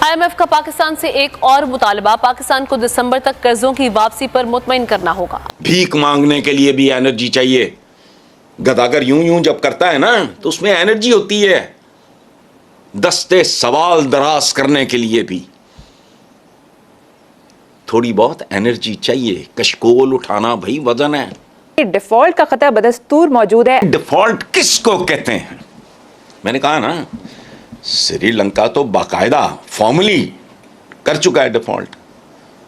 IMF का पाकिस्तान से एक और मुतालबा, पाकिस्तान को दिसंबर तक कर्जों की वापसी पर मुतमईन करना होगा। भीख मांगने के लिए भी एनर्जी चाहिए। गदागर यूं यूं जब करता है ना तो उसमें एनर्जी होती है। दस्ते सवाल दराज करने के लिए भी थोड़ी बहुत एनर्जी चाहिए। कशकोल उठाना भाई वजन है। डिफॉल्ट का खतरा बदस्तूर मौजूद है। डिफॉल्ट किसको कहते हैं? मैंने कहा ना, श्रीलंका तो बाकायदा फॉर्मली कर चुका है डिफॉल्ट।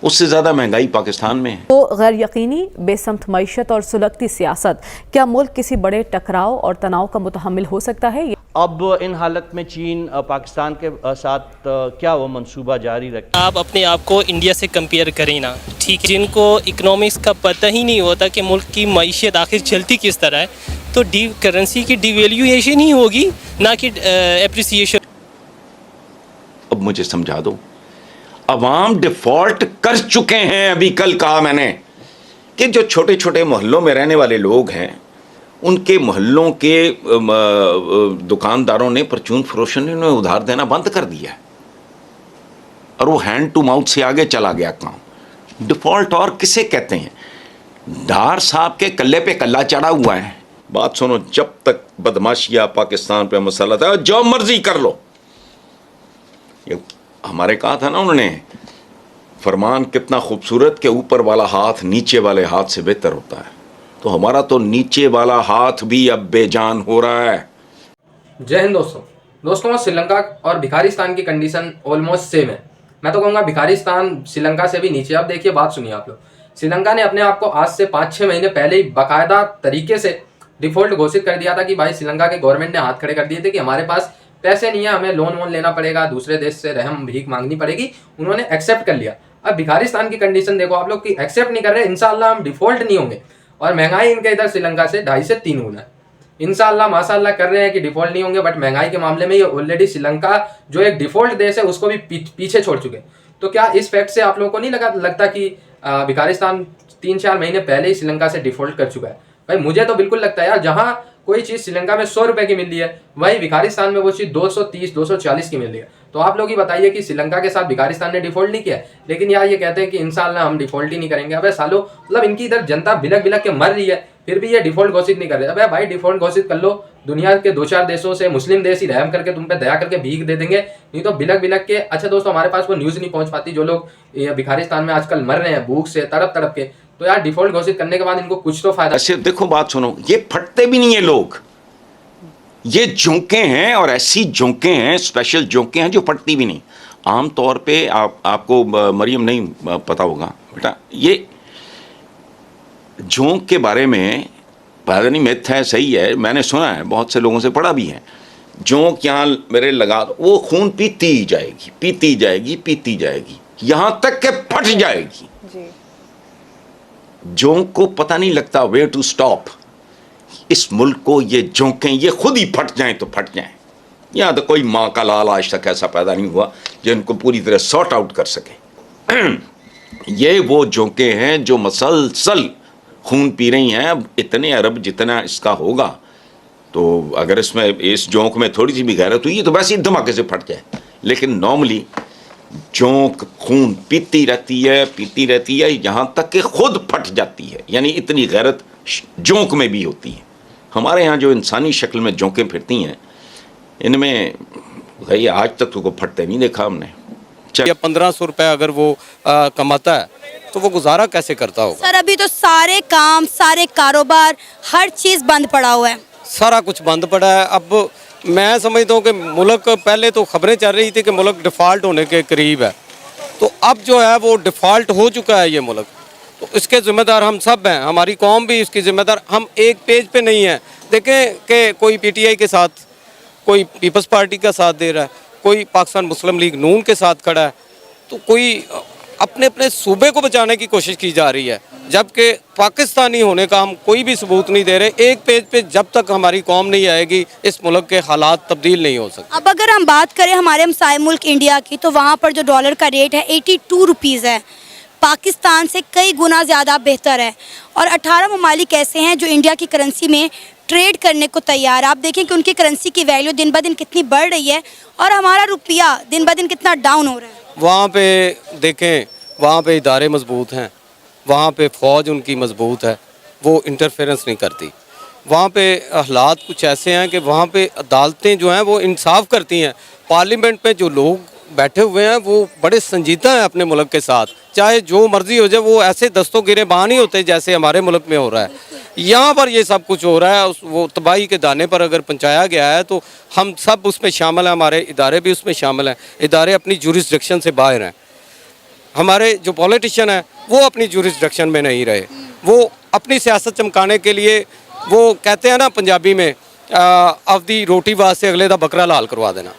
उससे ज्यादा महंगाई पाकिस्तान में है। तो गैर यकीनी बेसमत मईशत और सुलगती सियासत, क्या मुल्क किसी बड़े टकराव और तनाव का मुतहम्मिल हो सकता है? अब इन हालत में चीन पाकिस्तान के साथ क्या वो मंसूबा जारी रखे? आप अपने आप को इंडिया से कंपेयर करें ना, ठीक है। जिनको इकोनॉमिक्स का पता ही नहीं होता कि मुल्क की मईशत आखिर चलती किस तरह है, तो करेंसी की डिवेल्यूएशन ही होगी, ना कि एप्रिसिएशन। अब मुझे समझा दो, अवाम डिफॉल्ट कर चुके हैं। अभी कल कहा मैंने कि जो छोटे छोटे मोहल्लों में रहने वाले लोग हैं, उनके मोहल्लों के दुकानदारों ने, परचून फरोशों ने उन्हें उधार देना बंद कर दिया और वो हैंड टू माउथ से आगे चला गया काम। डिफॉल्ट और किसे कहते हैं? डार साहब के कल्ले पे कल्ला चढ़ा हुआ है। बात सुनो, जब तक बदमाशिया पाकिस्तान पे मसला था, जो मर्जी कर लो। ये हमारे कहा था ना उन्होंने, फरमान कितना खूबसूरत के ऊपर वाला हाथ नीचे वाले हाथ से बेहतर होता है। तो हमारा तो नीचे वाला हाथ भी अब बेजान हो रहा है। जय हिंद दोस्तों, श्रीलंका और भिखारिस्तान की कंडीशन ऑलमोस्ट सेम है। मैं तो कहूँगा भिखारिस्तान श्रीलंका से भी नीचे। अब देखिए, बात सुनिए आप लोग। श्रीलंका ने अपने आप को आज से 5-6 महीने पहले ही बाकायदा तरीके से डिफॉल्ट घोषित कर दिया था कि भाई श्रीलंका के गवर्नमेंट ने हाथ खड़े कर दिए थे कि हमारे पास पैसे नहीं है, हमें लोन वोन लेना पड़ेगा, दूसरे देश से रहम भीख मांगनी पड़ेगी। उन्होंने एक्सेप्ट कर लिया। अब भिखारिस्तान की कंडीशन देखो आप लोग कि एक्सेप्ट नहीं कर रहे। इंशाल्लाह हम डिफॉल्ट नहीं होंगे, और महंगाई इनके इधर श्रीलंका से 2.5 से 3 गुना है। इंशाल्लाह माशाल्लाह कर रहे हैं कि डिफॉल्ट नहीं होंगे, बट महंगाई के मामले में ये ऑलरेडी श्रीलंका जो एक डिफॉल्ट देश है उसको भी पीछे छोड़ चुके। तो क्या इस फैक्ट से आप लोगों को नहीं लगता कि भिखारिस्तान 3-4 महीने पहले ही श्रीलंका से डिफॉल्ट कर चुका है? भाई मुझे तो बिल्कुल लगता है यार, जहां कोई चीज श्रीलंका में 100 रुपए की मिल रही है, वही भिखारिस्तान में वो चीज 230-240 की मिल रही है। तो आप लोग ही बताइए कि श्रीलंका के साथ भिखारिस्तान ने डिफॉल्ट नहीं किया, लेकिन यार ये कहते हैं कि इंशाल्लाह हम डिफॉल्ट ही नहीं करेंगे। अबे सालो, मतलब इनकी इधर जनता बिलक बिलक के मर रही है, फिर भी ये डिफॉल्ट घोषित नहीं कर रहे। अबे भाई डिफॉल्ट घोषित कर लो, दुनिया के 2-4 देशों से मुस्लिम देश ही रहम करके तुम पे दया करके भीख दे देंगे, नहीं तो बिलक बिलक के। अच्छा दोस्तों, हमारे पास वो न्यूज नहीं पहुंच पाती जो लोग भिखारिस्तान में आजकल मर रहे हैं भूख से तड़प तड़प के। तो यार डिफॉल्ट घोषित करने के बाद इनको कुछ तो फायदा। अच्छा देखो, बात सुनो, ये फटते भी नहीं है लोग, ये जोंके हैं, और ऐसी जोंके हैं, स्पेशल जोंके हैं जो फटती भी नहीं। आमतौर पे आपको मरियम नहीं पता होगा बेटा, ये जोंक के बारे में पता नहीं मिथ है सही है, मैंने सुना है, बहुत से लोगों से पढ़ा भी है। जोंक यहाँ मेरे लगा, वो खून पीती जाएगी, पीती जाएगी, पीती जाएगी, यहां तक के फट जाएगी। जोंक को पता नहीं लगता वेयर टू स्टॉप। इस मुल्क को ये जोंकें, ये खुद ही फट जाएं तो फट जाएं। यहाँ तो कोई माँ का लाल आज तक ऐसा पैदा नहीं हुआ जो इनको पूरी तरह सॉर्ट आउट कर सके। ये वो जोंकें हैं जो मसलसल खून पी रही हैं। अब इतने अरब जितना इसका होगा, तो अगर इसमें इस जोंक में थोड़ी सी भी गैरत हुई तो वैसे ही धमाके से फट जाए। लेकिन नॉर्मली जोंक खून पीती रहती है यहाँ तक कि खुद फट जाती है। यानी इतनी गैरत जोंक में भी होती है। हमारे यहाँ जो इंसानी शक्ल में जोंकें फिरती हैं, इनमें भाई आज तक तो फटते नहीं देखा हमने। 1500 रुपये अगर वो कमाता है तो वो गुजारा कैसे करता होगा? सर अभी तो सारे काम, सारे कारोबार, हर चीज़ बंद पड़ा हुआ है। सारा कुछ बंद पड़ा है। अब मैं समझता हूँ कि मुल्क, पहले तो खबरें चल रही थी कि मुल्क डिफ़ॉल्ट होने के करीब है, तो अब जो है वो डिफ़ॉल्ट हो चुका है ये मुल्क। तो इसके ज़िम्मेदार हम सब हैं, हमारी कौम भी इसकी ज़िम्मेदार। हम एक पेज पे नहीं हैं। देखें कि कोई PTI के साथ, कोई पीपल्स पार्टी का साथ दे रहा है, कोई पाकिस्तान मुस्लिम लीग नून के साथ खड़ा है, तो कोई अपने अपने सूबे को बचाने की कोशिश की जा रही है, जबकि पाकिस्तानी होने का हम कोई भी सबूत नहीं दे रहे। एक पेज पे जब तक हमारी कौम नहीं आएगी, इस मुल्क के हालात तब्दील नहीं हो सकते। अब अगर हम बात करें हमारे हमसाए मुल्क इंडिया की, तो वहाँ पर जो डॉलर का रेट है 82 रुपीज़ है, पाकिस्तान से कई गुना ज़्यादा बेहतर है। और 18 ममालिक ऐसे हैं जो इंडिया की करेंसी में ट्रेड करने को तैयार। आप देखें कि उनकी करेंसी की वैल्यू दिन ब दिन कितनी बढ़ रही है और हमारा रुपया दिन ब दिन कितना डाउन हो रहा है। वहाँ पे देखें, वहाँ पे इदारे मजबूत हैं, वहाँ पे फ़ौज उनकी मजबूत है, वो इंटरफेरेंस नहीं करती। वहाँ पे हालात कुछ ऐसे हैं कि वहाँ पे अदालतें जो हैं वो इंसाफ करती हैं। पार्लियामेंट में जो लोग बैठे हुए हैं वो बड़े संजीदा हैं अपने मुल्क के साथ, चाहे जो मर्जी हो जाए, वो ऐसे दस्तों गिरेबान नहीं होते जैसे हमारे मुल्क में हो रहा है। यहाँ पर ये सब कुछ हो रहा है, वो तबाही के दाने पर अगर पहुँचाया गया है तो हम सब उसमें शामिल हैं, हमारे इदारे भी उसमें शामिल हैं। इदारे अपनी जुरिस्डिक्शन से बाहर हैं। हमारे जो पॉलिटिशियन हैं वो अपनी जुरिस्डिक्शन में नहीं रहे, वो अपनी सियासत चमकाने के लिए वो कहते हैं ना पंजाबी में, अवधी रोटी वास्ते अगले दा बकरा लाल करवा देना।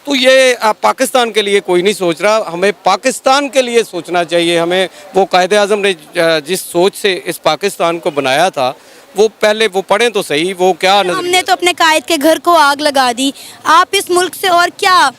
तो ये पाकिस्तान के लिए कोई नहीं सोच रहा, हमें पाकिस्तान के लिए सोचना चाहिए। हमें वो कायदे आज़म ने जिस सोच से इस पाकिस्तान को बनाया था वो पहले वो पढ़ें तो सही, वो क्या हमने तो अपने कायद के घर को आग लगा दी, आप इस मुल्क से और क्या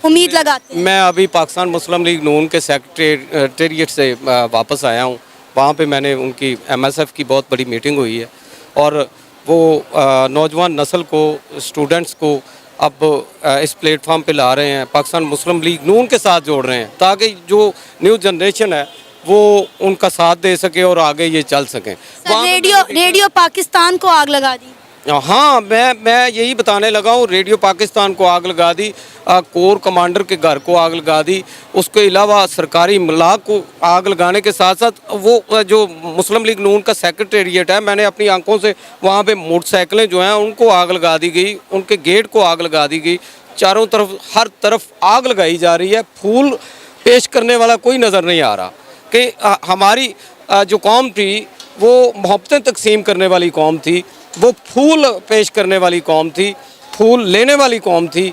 उम्मीद लगाते हैं? मैं अभी पाकिस्तान मुस्लिम लीग नून के सेक्रेटेरिएट से वापस आया हूँ। वहाँ पे मैंने उनकी MSF की बहुत बड़ी मीटिंग हुई है और वो नौजवान नस्ल को, स्टूडेंट्स को अब इस प्लेटफॉर्म पे ला रहे हैं, पाकिस्तान मुस्लिम लीग नून के साथ जोड़ रहे हैं ताकि जो न्यू जनरेशन है वो उनका साथ दे सके और आगे ये चल सकें। रेडियो पाकिस्तान को आग लगा दी। हाँ, मैं यही बताने लगा हूँ, रेडियो पाकिस्तान को आग लगा दी, कोर कमांडर के घर को आग लगा दी, उसके अलावा सरकारी इमलाक को आग लगाने के साथ साथ वो जो मुस्लिम लीग नून का सेक्रेटेरिएट है, मैंने अपनी आंखों से वहाँ पे मोटरसाइकिलें जो हैं उनको आग लगा दी गई, उनके गेट को आग लगा दी गई, चारों तरफ हर तरफ आग लगाई जा रही है। फूल पेश करने वाला कोई नज़र नहीं आ रहा कि हमारी जो कौम थी वो मोहब्बतें तकसीम करने वाली कौम थी, वो फूल पेश करने वाली कौम थी, फूल लेने वाली कौम थी।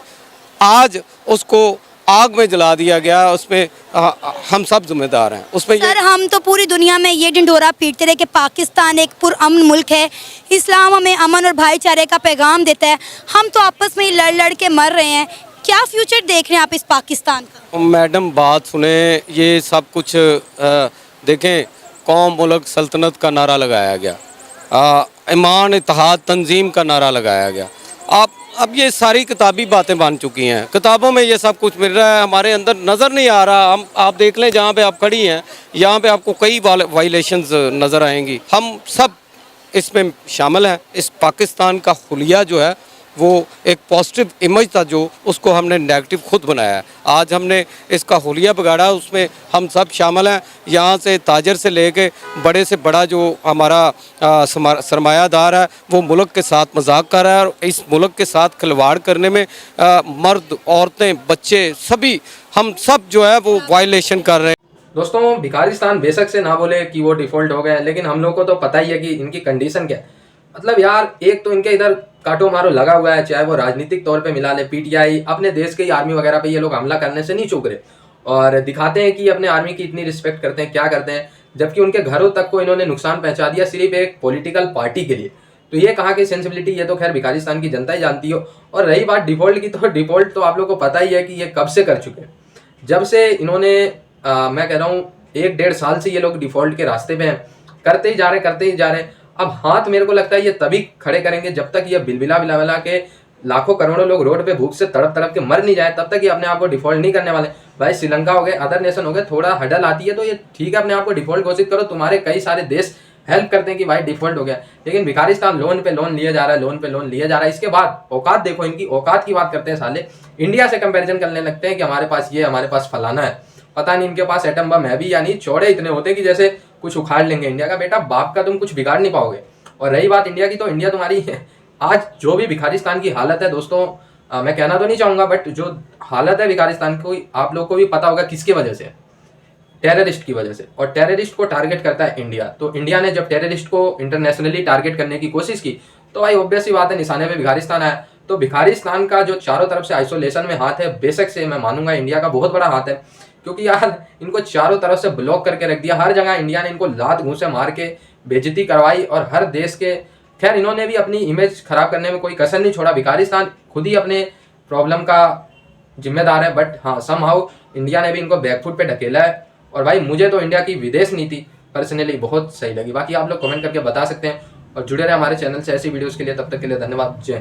आज उसको आग में जला दिया गया, उसमें हम सब जिम्मेदार हैं उसमें। सर, हम तो पूरी दुनिया में ये ढिंढोरा पीटते रहे कि पाकिस्तान एक पुरअमन मुल्क है, इस्लाम हमें अमन और भाईचारे का पैगाम देता है, हम तो आपस में ही लड़ लड़ के मर रहे हैं। क्या फ्यूचर देख रहे हैं आप इस पाकिस्तान का? मैडम बात सुने, ये सब कुछ देखें, कौम मुल्क सल्तनत का नारा लगाया गया, ईमान इत्तेहाद तंजीम का नारा लगाया गया। अब ये सारी किताबी बातें बन चुकी हैं, किताबों में ये सब कुछ मिल रहा है, हमारे अंदर नज़र नहीं आ रहा। हम आप देख लें, जहाँ पे आप खड़ी हैं यहाँ पे आपको कई वायलेशंस नज़र आएंगी। हम सब इसमें शामिल हैं। इस पाकिस्तान का हुलिया जो है वो एक पॉजिटिव इमेज था जो उसको हमने नेगेटिव खुद बनाया है। आज हमने इसका हुलिया बिगाड़ा, उसमें हम सब शामिल हैं। यहाँ से ताजर से लेके बड़े से बड़ा जो हमारा सरमायादार है वो मुल्क के साथ मजाक कर रहा है और इस मुल्क के साथ खिलवाड़ करने में मर्द, औरतें, बच्चे सभी हम सब जो है वो वायलेशन कर रहे हैं। दोस्तों, भिखारिस्तान बेशक से ना बोले कि वो डिफ़ॉल्ट हो गए, लेकिन हम लोग को तो पता ही है कि इनकी कंडीशन क्या है। मतलब यार, एक तो इनके इधर काटो मारो लगा हुआ है, चाहे वो राजनीतिक तौर पे मिला ले, PTI अपने देश के ही आर्मी वगैरह पे ये लोग हमला करने से नहीं चूक रहे और दिखाते हैं कि अपने आर्मी की इतनी रिस्पेक्ट करते हैं, क्या करते हैं, जबकि उनके घरों तक को इन्होंने नुकसान पहुंचा दिया सिर्फ एक पॉलिटिकल पार्टी के लिए। तो ये कहाँ की सेंसिबिलिटी, ये तो खैर भिखारिस्तान की जनता ही जानती हो। और रही बात डिफ़ॉल्ट की, तो डिफ़ॉल्ट तो आप लोग को पता ही है कि ये कब से कर चुके हैं। जब से इन्होंने मैं कह रहा हूँ 1-1.5 साल से ये लोग डिफ़ॉल्ट के रास्ते पे हैं, करते ही जा रहे। अब हाथ मेरे को लगता है ये तभी खड़े करेंगे जब तक ये बिलबिला के लाखों करोड़ों लोग रोड पे भूख से तड़प तड़प के मर नहीं जाए, तब तक ये अपने आप को डिफ़ॉल्ट नहीं करने वाले। भाई, श्रीलंका हो गए, अदर नेशन हो गए, थोड़ा हडल आती है तो ये ठीक है, अपने आप को डिफ़ॉल्ट घोषित करो, तुम्हारे कई सारे देश हेल्प करते हैं कि भाई डिफ़ॉल्ट हो गया। लेकिन भिखारिस्तान लोन पे लोन लिया जा रहा है, इसके बाद औकात देखो इनकी, औकात की बात करते हैं साले, इंडिया से कंपेरिजन करने लगते हैं कि हमारे पास ये, हमारे पास फलाना है। पता नहीं इनके पास एटम बम है भी या नहीं, चौड़े इतने होते हैं कि जैसे कुछ उखाड़ लेंगे इंडिया का। बेटा, बाप का तुम कुछ बिगाड़ नहीं पाओगे। और रही बात इंडिया की, तो इंडिया तुम्हारी है। आज जो भी भिखारिस्तान की हालत है दोस्तों, मैं कहना तो नहीं चाहूँगा, बट जो हालत है भिखारिस्तान की आप लोग को भी पता होगा किसकी वजह से, टेररिस्ट की वजह से। और टेररिस्ट को टारगेट करता है इंडिया। तो इंडिया ने जब टेररिस्ट को इंटरनेशनली टारगेट करने की कोशिश की तो भाई ऑब्वियस सी बात है, निशाने पे भिखारिस्तान आया। तो भिखारिस्तान का जो चारों तरफ से आइसोलेशन में हाथ है, बेशक से मैं मानूंगा इंडिया का बहुत बड़ा हाथ है, क्योंकि यार इनको चारों तरफ से ब्लॉक करके रख दिया। हर जगह इंडिया ने इनको लात घूंसे मार के बेइज्जती करवाई और हर देश के, खैर इन्होंने भी अपनी इमेज खराब करने में कोई कसर नहीं छोड़ा। भिखारिस्तान खुद ही अपने प्रॉब्लम का जिम्मेदार है, बट हाँ समहाउ इंडिया ने भी इनको बैकफुट पे ढकेला है। और भाई मुझे तो इंडिया की विदेश नीति पर्सनली बहुत सही लगी। बाकी आप लोग कमेंट करके बता सकते हैं। और जुड़े रहे हमारे चैनल से ऐसी वीडियोज़ के लिए। तब तक के लिए धन्यवाद। जय हिंद।